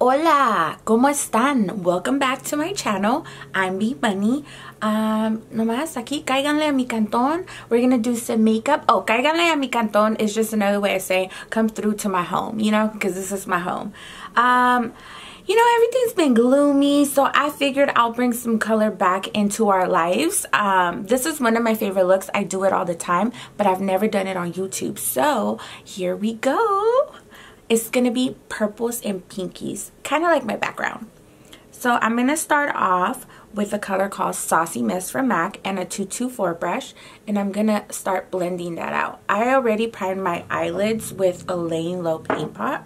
Hola, ¿cómo están? Welcome back to my channel. I'm imbeemoney. Nomás aquí, cáiganle a mi cantón. We're gonna do some makeup. Oh, cáiganle a mi cantón is just another way of saying come through to my home, you know, because this is my home. You know, everything's been gloomy, so I figured I'll bring some color back into our lives. This is one of my favorite looks. I do it all the time, but I've never done it on YouTube. So here we go. It's gonna be purples and pinkies, kind of like my background. So I'm gonna start off with a color called Saucy Mist from MAC and a 224 brush, and I'm gonna start blending that out. I already primed my eyelids with a Layin Low paint pot,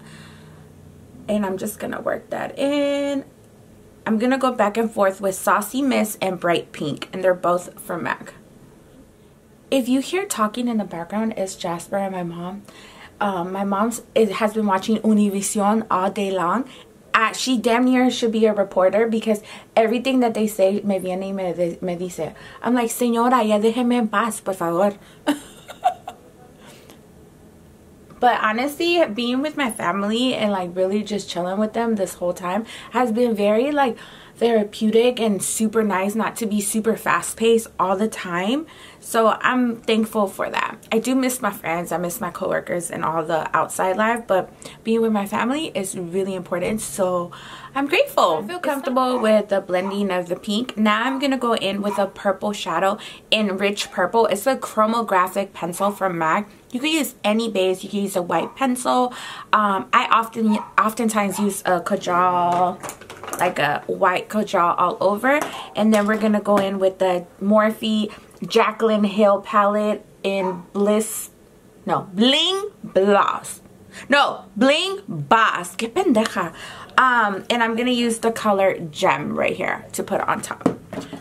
and I'm just gonna work that in. I'm gonna go back and forth with Saucy Mist and Bright Pink, and they're both from MAC. If you hear talking in the background, it's Jasper and my mom. My mom has been watching Univision all day long. She damn near should be a reporter because everything that they say me viene y me dice. I'm like, señora, ya déjeme en paz, por favor. But honestly, being with my family and like really just chilling with them this whole time has been very like therapeutic and super nice, not to be super fast paced all the time. So I'm thankful for that. I do miss my friends, I miss my coworkers and all the outside life, but being with my family is really important, so I'm grateful. I feel comfortable with the blending of the pink. Now I'm gonna go in with a purple shadow in Rich Purple. It's a Chromographic pencil from MAC. You could use any base. You can use a white pencil. I oftentimes use a Kajal, like a white Kajal all over. And then we're gonna go in with the Morphe Jaclyn Hill palette in Bling Gloss. No, Bling Boss. Que pendeja. And I'm gonna use the color Gem right here to put on top.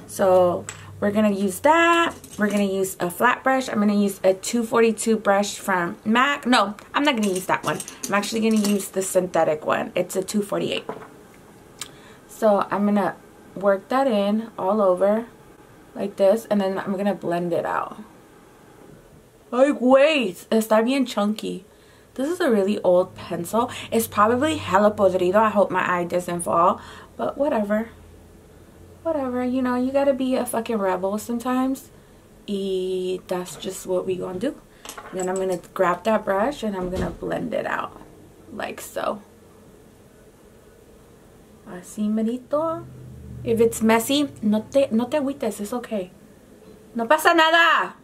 So we're gonna use that. We're gonna use a flat brush. I'm gonna use a 242 brush from MAC. No, I'm not gonna use that one. I'm actually gonna use the synthetic one. It's a 248. So I'm gonna work that in all over like this, and then I'm gonna blend it out. Like, wait, está bien chunky. This is a really old pencil. It's probably hella podrido. I hope my eye doesn't fall, but whatever. Whatever, you know, you gotta be a fucking rebel sometimes. Y that's just what we gonna do. And then I'm gonna grab that brush and I'm gonna blend it out. Like so. Así merito. If it's messy, no te agüites, it's okay. No pasa nada.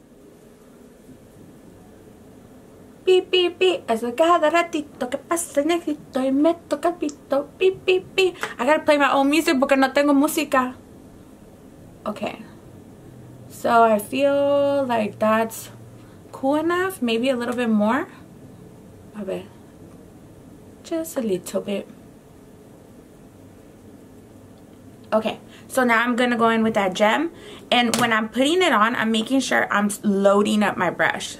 Pi, pi, pi. Eso cada ratito que pasa negrito y me toca el pito. Pi, pi, pi. I gotta play my own music porque no tengo música. Okay. So I feel like that's cool enough. Maybe a little bit more. A ver. Just a little bit. Okay, so now I'm gonna go in with that gem, and when I'm putting it on, I'm making sure I'm loading up my brush.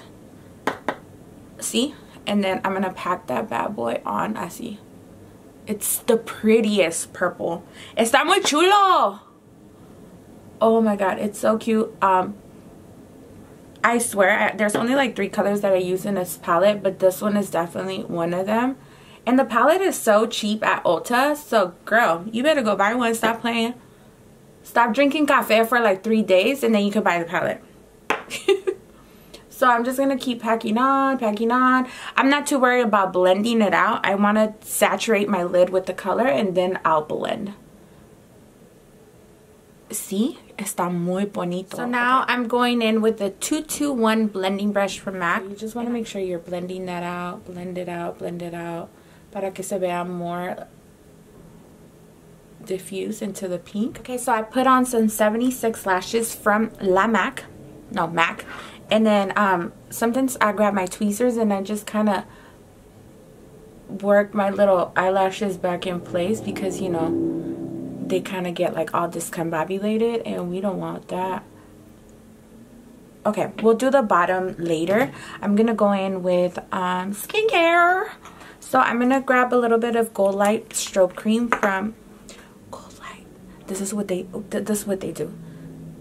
See? And then I'm gonna pack that bad boy on. Así. It's the prettiest purple. Está muy chulo. Oh my god, it's so cute. I swear there's only like 3 colors that I use in this palette, but this one is definitely one of them. And the palette is so cheap at Ulta, so girl, you better go buy one. Stop playing. Stop drinking cafe for like 3 days and then you can buy the palette. So I'm just going to keep packing on, packing on. I'm not too worried about blending it out. I want to saturate my lid with the color and then I'll blend. See? Está muy bonito. So now I'm going in with the 221 blending brush from MAC. So you just want to make sure you're blending that out. Blend it out, blend it out. Para que se vea more diffuse into the pink. Okay, so I put on some 76 lashes from MAC. And then sometimes I grab my tweezers and I just kind of work my little eyelashes back in place because, you know, they kind of get like all discombobulated and we don't want that. Okay, we'll do the bottom later. I'm gonna go in with skincare. So I'm gonna grab a little bit of Goldlite strobe cream from Goldlite. This is what they do.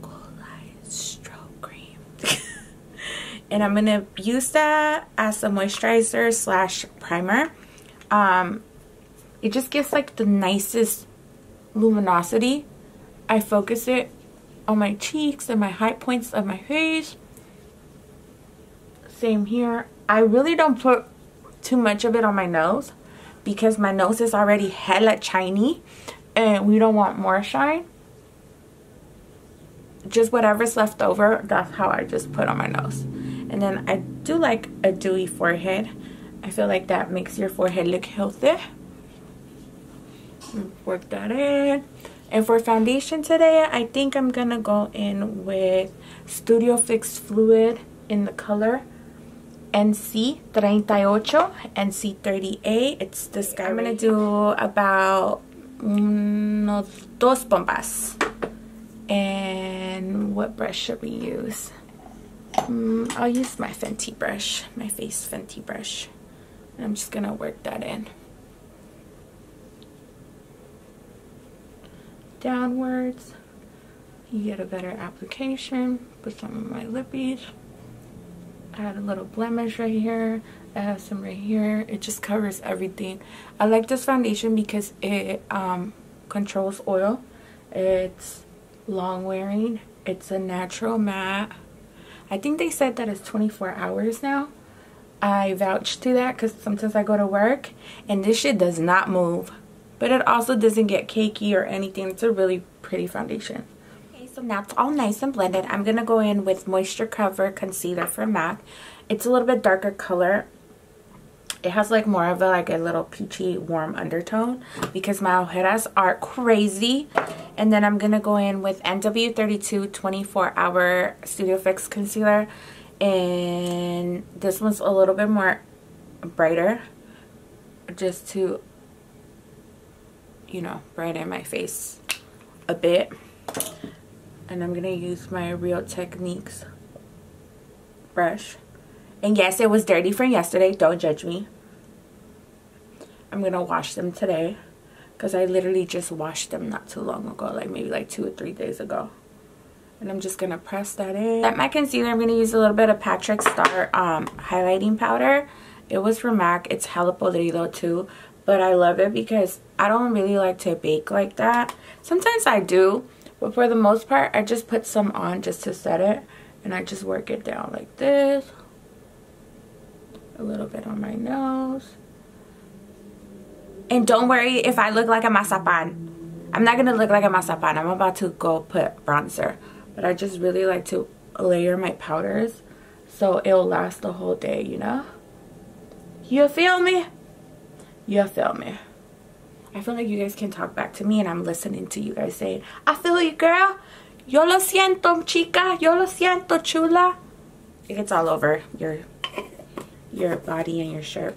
Goldlite strobe cream. And I'm gonna use that as a moisturizer slash primer. It just gives like the nicest luminosity. I focus it on my cheeks and my high points of my face. Same here. I really don't put too much of it on my nose because my nose is already hella shiny and we don't want more shine. Just whatever's left over, that's how I just put on my nose. And then I do like a dewy forehead. I feel like that makes your forehead look healthy. Work that in. And for foundation today, I think I'm gonna go in with Studio Fix Fluid in the color NC38, NC38. It's this guy. I'm gonna do about dos pompas. And what brush should we use? I'll use my Fenty brush, my face Fenty brush. I'm just gonna work that in. Downwards. You get a better application. Put some of my lippies. I had a little blemish right here. I have some right here. It just covers everything. I like this foundation because it controls oil. It's long wearing. It's a natural matte. I think they said that it's 24 hours now. I vouch to that because sometimes I go to work and this shit does not move. But it also doesn't get cakey or anything. It's a really pretty foundation. Okay, so now it's all nice and blended. I'm going to go in with Moisture Cover Concealer from MAC. It's a little bit darker color. It has like more of a little peachy warm undertone because my ojeras are crazy. And then I'm going to go in with NW32 24-Hour Studio Fix Concealer. And this one's a little bit more brighter. Just to, you know, brighten my face a bit. And I'm going to use my Real Techniques brush. And yes, it was dirty from yesterday. Don't judge me. I'm going to wash them today. Because I literally just washed them not too long ago. Like maybe like 2 or 3 days ago. And I'm just going to press that in. At my concealer, I'm going to use a little bit of Patrick Star highlighting powder. It was from MAC. It's hella podrido too. But I love it because I don't really like to bake like that. Sometimes I do. But for the most part, I just put some on just to set it. And I just work it down like this. A little bit on my nose. And don't worry if I look like a mazapan. I'm not going to look like a mazapan. I'm about to go put bronzer. But I just really like to layer my powders so it'll last the whole day, you know? You feel me? You feel me? I feel like you guys can talk back to me and I'm listening to you guys saying, I feel you, girl. Yo lo siento, chica. Yo lo siento, chula. It gets all over your body and your shirt.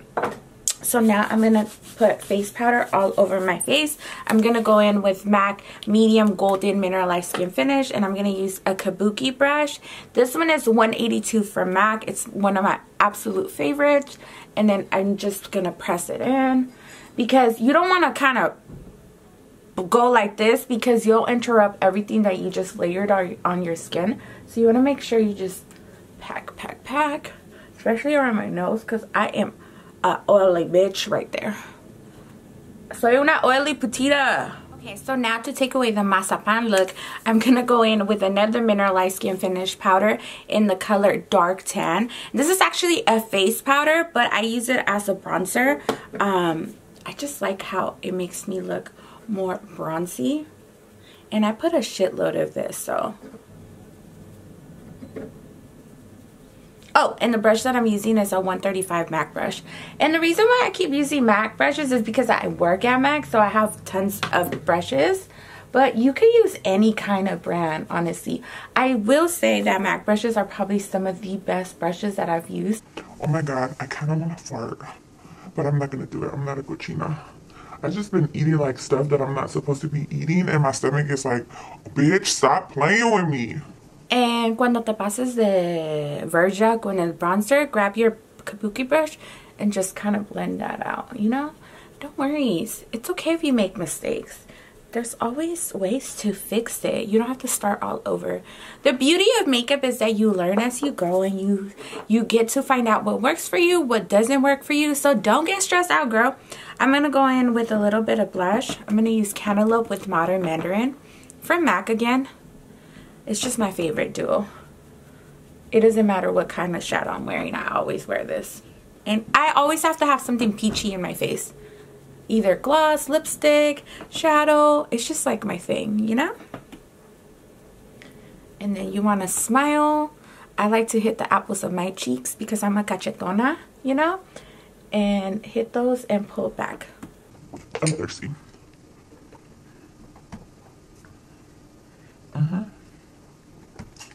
So now I'm going to put face powder all over my face. I'm going to go in with MAC Medium Golden Mineralized Skin Finish. And I'm going to use a kabuki brush. This one is 182 from MAC. It's one of my absolute favorites. And then I'm just going to press it in. Because you don't want to kind of go like this. Because you'll interrupt everything that you just layered on your skin. So you want to make sure you just pack. Especially around my nose. Because I am oily bitch right there. Soy una oily putita. Okay, so now to take away the mazapan look, I'm gonna go in with another Mineralized Skin Finish powder in the color Dark Tan. This is actually a face powder, but I use it as a bronzer. I just like how it makes me look more bronzy. And I put a shitload of this, so. Oh, and the brush that I'm using is a 135 MAC brush. And the reason why I keep using MAC brushes is because I work at MAC, so I have tons of brushes. But you can use any kind of brand, honestly. I will say that MAC brushes are probably some of the best brushes that I've used. Oh my god, I kind of want to fart. But I'm not going to do it. I'm not a cochina. I've just been eating like stuff that I'm not supposed to be eating. And my stomach is like, bitch, stop playing with me. And cuando te pases de Verja con el bronzer, grab your kabuki brush and just kind of blend that out, you know? Don't worry. It's okay if you make mistakes. there's always ways to fix it. You don't have to start all over. The beauty of makeup is that you learn as you go, and you get to find out what works for you, what doesn't work for you. So don't get stressed out, girl. I'm gonna go in with a little bit of blush. I'm gonna use Cantoloupe with Modern Mandarin from MAC again. It's just my favorite duo. It doesn't matter what kind of shadow I'm wearing, I always wear this. And I always have to have something peachy in my face. Either gloss, lipstick, shadow. It's just like my thing, you know? And then you want to smile. I like to hit the apples of my cheeks because I'm a cachetona, you know? And hit those and pull back. I'm thirsty.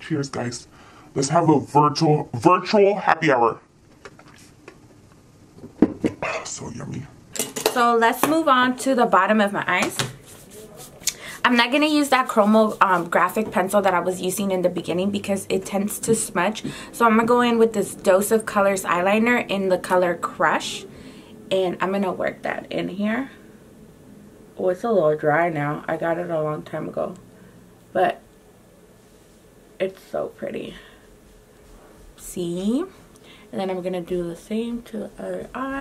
Cheers, guys. Let's have a virtual happy hour. So yummy. So let's move on to the bottom of my eyes. I'm not going to use that Chromographic pencil that I was using in the beginning because it tends to smudge. So I'm going to go in with this Dose of Colors eyeliner in the color Crush. And I'm going to work that in here. Oh, it's a little dry now. I got it a long time ago. But it's so pretty. See? And then I'm going to do the same to the other eye.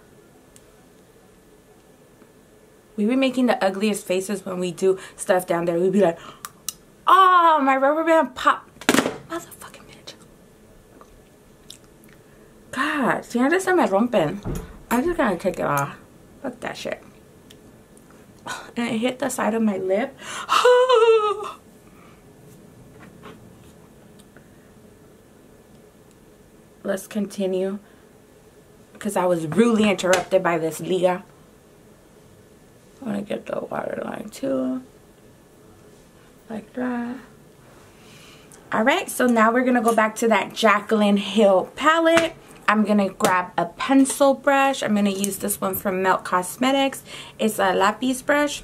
We be making the ugliest faces when we do stuff down there. We'd be like, oh, my rubber band popped. Motherfucking bitch. God, siempre se me rompen. I'm just gonna take it off. Fuck that shit. And it hit the side of my lip. Let's continue. Because I was rudely interrupted by this Liga. I'm going to get the waterline too. Like that. Alright, so now we're going to go back to that Jaclyn Hill palette. I'm going to grab a pencil brush. I'm going to use this one from Melt Cosmetics. It's a lapis brush.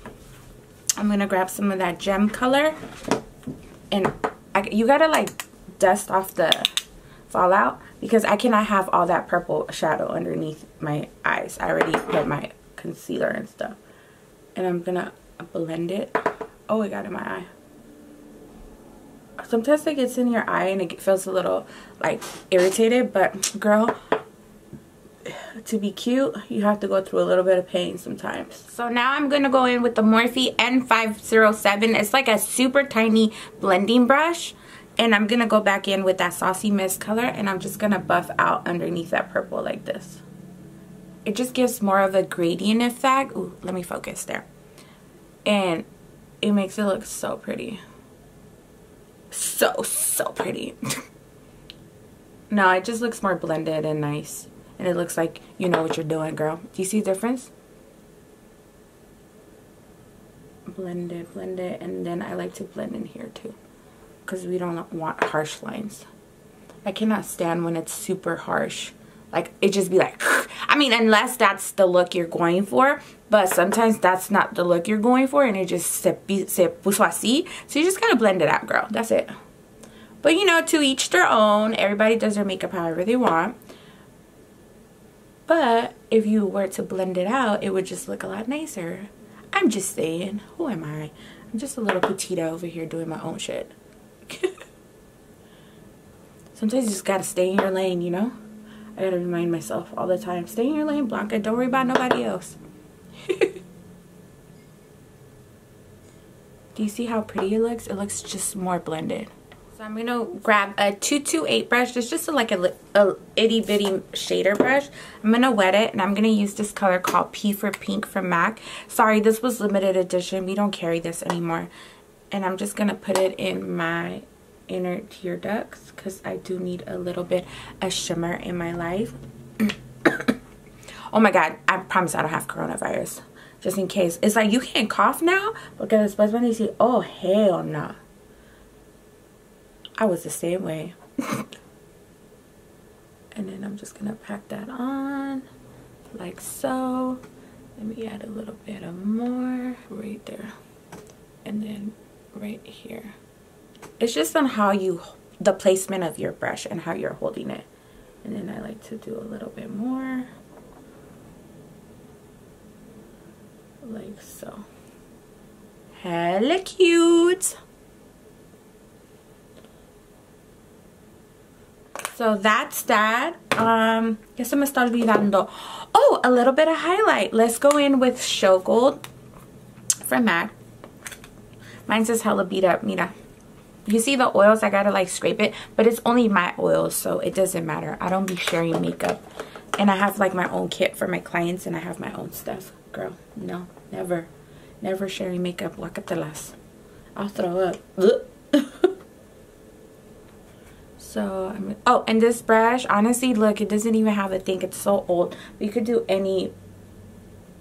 I'm going to grab some of that gem color. And you got to like dust off the fallout because I cannot have all that purple shadow underneath my eyes. I already put my concealer and stuff. And I'm gonna blend it. Oh, it got in my eye. Sometimes it gets in your eye and it feels a little like irritated, but girl, to be cute, you have to go through a little bit of pain sometimes. So now I'm gonna go in with the Morphe N507. It's like a super tiny blending brush. And I'm gonna go back in with that Saucy Mist color and I'm just gonna buff out underneath that purple like this. It just gives more of a gradient effect. Ooh, let me focus there. And it makes it look so pretty. So pretty. No, it just looks more blended and nice. And it looks like you know what you're doing, girl. Do you see the difference? Blend it. And then I like to blend in here too. Because we don't want harsh lines. I cannot stand when it's super harsh. Like, it just be like, I mean, unless that's the look you're going for. But sometimes that's not the look you're going for. And it just se puso así. So you just gotta blend it out, girl. That's it. But, you know, to each their own. Everybody does their makeup however they want. But if you were to blend it out, it would just look a lot nicer. I'm just saying. Who am I? I'm just a little petita over here doing my own shit. Sometimes you just gotta stay in your lane, you know? I gotta remind myself all the time. Stay in your lane, Blanca. Don't worry about nobody else. Do you see how pretty it looks? It looks just more blended. So I'm gonna grab a 228 brush. It's just like a itty bitty shader brush. I'm gonna wet it and I'm gonna use this color called P for Pink from MAC. Sorry, this was limited edition. We don't carry this anymore. And I'm just gonna put it in my inner tear ducts because I do need a little bit of shimmer in my life. Oh my god, I promise I don't have coronavirus, just in case. It's like you can't cough now because después when you see, oh hell no. I was the same way. And then I'm just gonna pack that on like so. Let me add a little bit of more right there and then right here. It's just on how you, the placement of your brush and how you're holding it. And then I like to do a little bit more. Like so. Hella cute. So that's that. ¿Qué se me está olvidando? Oh, a little bit of highlight. Let's go in with Show Gold from MAC. Mine says hella beat up. Mira. You see the oils? I gotta like scrape it. But it's only my oils, so it doesn't matter. I don't be sharing makeup. And I have like my own kit for my clients, and I have my own stuff. Girl, no. Never. Never sharing makeup. Guacatelas. I'll throw up. So, oh, and this brush, honestly, look, it doesn't even have a thing. It's so old. But you could do any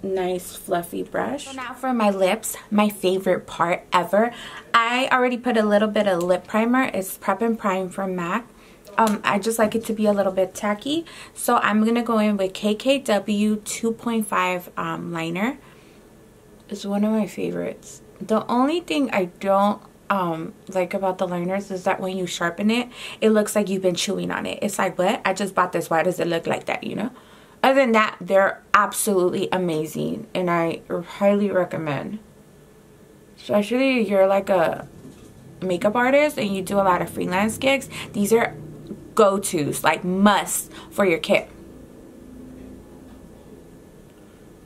nice fluffy brush. So now for my lips, my favorite part ever. I already put a little bit of lip primer. It's Prep and Prime from MAC. I just like it to be a little bit tacky. So I'm going to go in with KKW 2.5 liner. It's one of my favorites. The only thing I don't like about the liners is that when you sharpen it, it looks like you've been chewing on it. It's like, what? I just bought this. Why does it look like that, you know? Other than that, they're absolutely amazing, and I highly recommend. Especially if you're like a makeup artist and you do a lot of freelance gigs, these are go-tos, like must for your kit.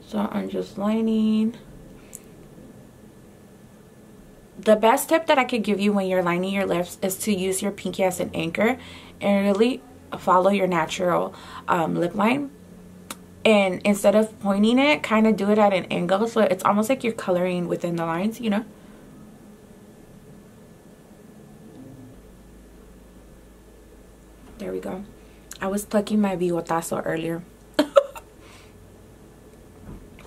So I'm just lining. The best tip that I could give you when you're lining your lips is to use your pinky as an anchor and really follow your natural lip line. And instead of pointing it, kind of do it at an angle, so it's almost like you're coloring within the lines, you know? There we go. I was plucking my bigotazo earlier.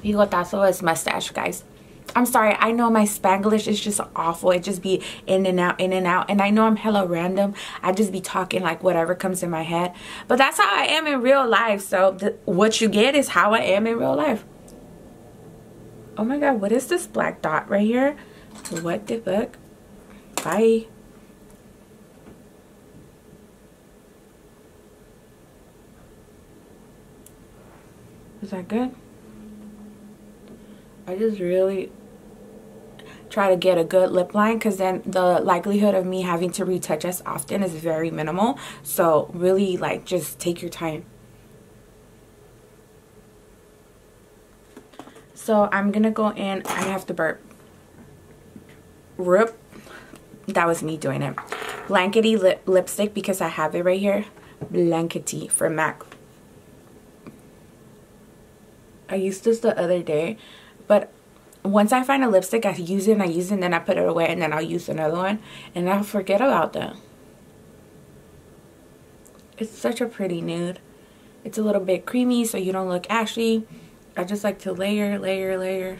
Bigotazo is mustache, guys. I'm sorry, I know my Spanglish is just awful. It just be in and out, in and out. And I know I'm hella random. I just be talking like whatever comes in my head. But that's how I am in real life. So what you get is how I am in real life. Oh my god, what is this black dot right here? What the fuck? Bye. Is that good? I just really try to get a good lip line, because then the likelihood of me having to retouch as often is very minimal. So really, like, just take your time. So I'm gonna go in. I have to burp. Rip. That was me doing it. Blankety Lipstick, because I have it right here. Blankety from MAC. I used this the other day, but once I find a lipstick, I use it, and then I put it away, and then I'll use another one, and I'll forget about that. It's such a pretty nude. It's a little bit creamy, so you don't look ashy. I just like to layer, layer, layer.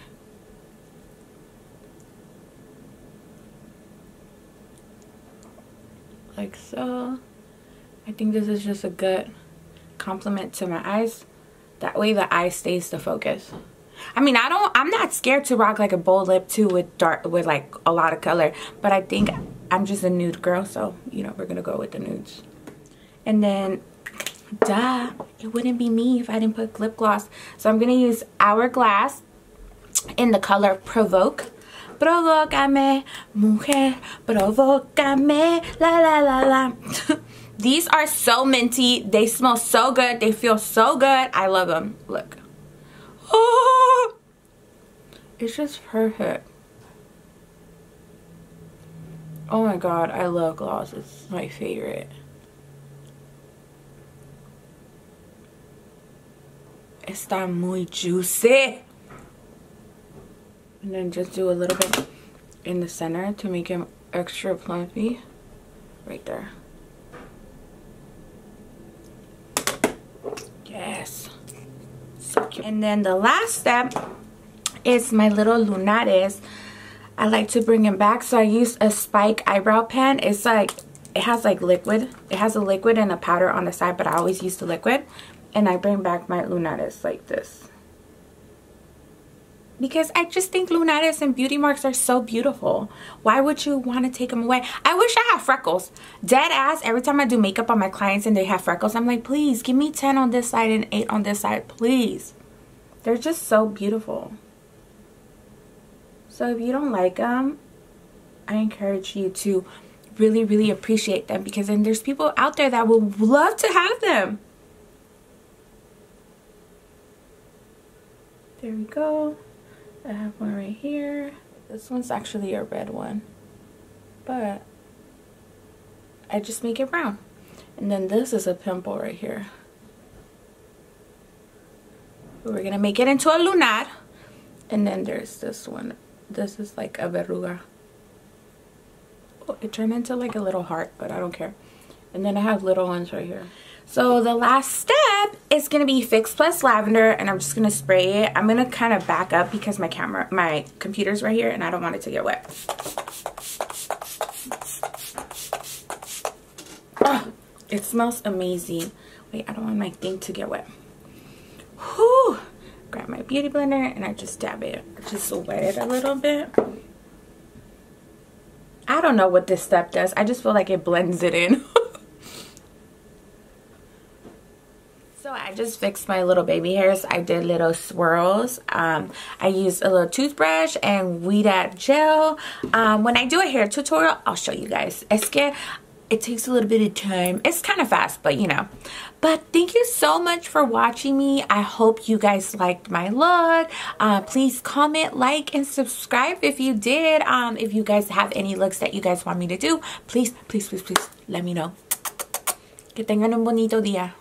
Like so. I think this is just a good compliment to my eyes. That way the eye stays the focus. I mean, I'm not scared to rock like a bold lip too with like a lot of color, but I think I'm just a nude girl, so you know, we're gonna go with the nudes. And then duh, it wouldn't be me if I didn't put lip gloss. So I'm gonna use Hourglass in the color Provoke. Provócame, mujer, provócame, la la la la. These are so minty. They smell so good. They feel so good. I love them. Look. Oh, it's just perfect. Oh my god, I love gloss. It's my favorite. Está muy juicy. And then just do a little bit in the center to make him extra plumpy. Right there. Yes. So cute. And then the last step is my little Lunares. I like to bring him back, so I use a Spike eyebrow pen. It's like, it has like liquid. It has a liquid and a powder on the side, but I always use the liquid. And I bring back my Lunares like this. Because I just think Lunares and beauty marks are so beautiful. Why would you want to take them away? I wish I had freckles. Dead ass, every time I do makeup on my clients and they have freckles, I'm like, please, give me 10 on this side and 8 on this side, please. They're just so beautiful. So if you don't like them, I encourage you to really appreciate them, because then there's people out there that would love to have them. There we go. I have one right here. This one's actually a red one, but I just make it brown. And then this is a pimple right here. We're gonna make it into a lunar. And then there's this one. This is like a verruga. Oh, it turned into like a little heart, but I don't care. And then I have little ones right here. So the last step is gonna be Fix Lavender, and I'm just gonna spray it. I'm gonna kind of back up because my computer's right here and I don't want it to get wet. Oh, it smells amazing. Wait, I don't want my thing to get wet. Whew. Grab my beauty blender and I just dab it. Just wet it a little bit. I don't know what this step does. I just feel like it blends it in. So I just fixed my little baby hairs. I did little swirls. I used a little toothbrush and weed out gel. When I do a hair tutorial, I'll show you guys. It takes a little bit of time. It's kind of fast, but you know. But thank you so much for watching me. I hope you guys liked my look. Please comment, like, and subscribe if you did. If you guys have any looks that you guys want me to do, please let me know. Que tengan un bonito día.